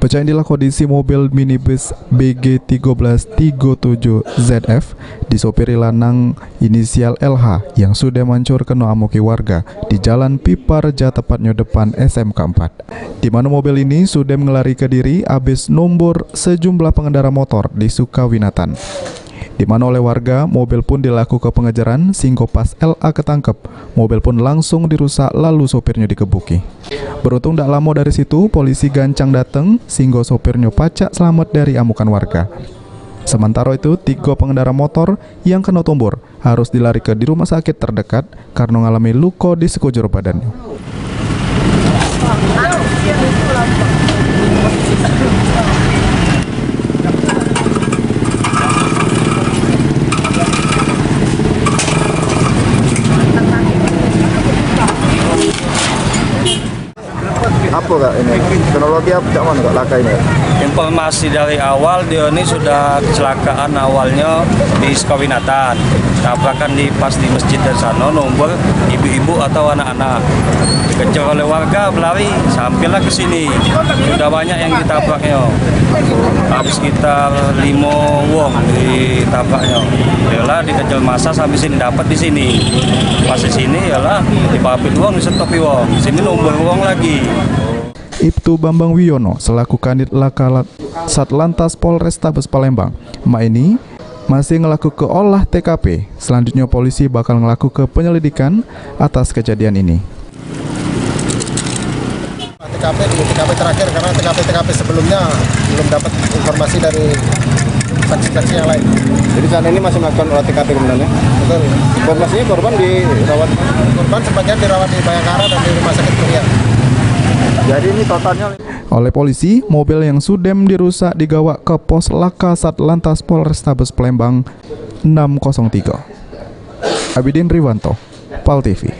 Pecah inilah kondisi mobil minibus BG1337ZF disopiri lanang inisial LH yang sudah mancur kena amuki warga di Jalan Piparja tepatnya depan SMK 4. Di mana mobil ini sudah mengelari ke diri habis nombor sejumlah pengendara motor di Sukawinatan. Di mana oleh warga, mobil pun dilakukan pengejaran sehingga pas LA ketangkep, mobil pun langsung dirusak lalu sopirnya dikebuki. Beruntung tak lama dari situ, polisi gancang datang sehingga sopirnya pacak selamat dari amukan warga. Sementara itu, 3 pengendara motor yang kena tombor harus dilarikan di rumah sakit terdekat karena mengalami luka di sekujur badannya. Apa kak ini? Teknologi apa cak mana kak laka ini? Informasi dari awal dia ini sudah kecelakaan awalnya di Sukawinatan. Tabrakan pas di masjid dan sana nomor ibu-ibu atau anak-anak. Dikejar oleh warga berlari sampailah ke sini. Sudah banyak yang ditabraknya. Habis sekitar 5 wong ditabraknya. Yalah dikejar masa sampai sini dapat di sini. Pas di sini yalah dipapit wong, distopi wong. Sini nomor wong lagi. Ibtu Bambang Wiono selaku Kanit Laka Satlantas Polrestabes Palembang ini masih ngelaku ke olah TKP. Selanjutnya polisi bakal ngelaku ke penyelidikan atas kejadian ini. TKP terakhir karena TKP sebelumnya belum dapat informasi dari saksi-saksi yang lain. Jadi saat ini masih melakukan olah TKP kemudiannya? Betul. Informasinya korban dirawat? Korban sebagian dirawat di Bayangkara dan di Rumah Sakit Kuliah. Jadi ini totalnya. Oleh polisi, mobil yang sudem dirusak digawa ke pos Laka Satlantas Polrestabes Palembang 603. Abidin Riwanto, PAL TV.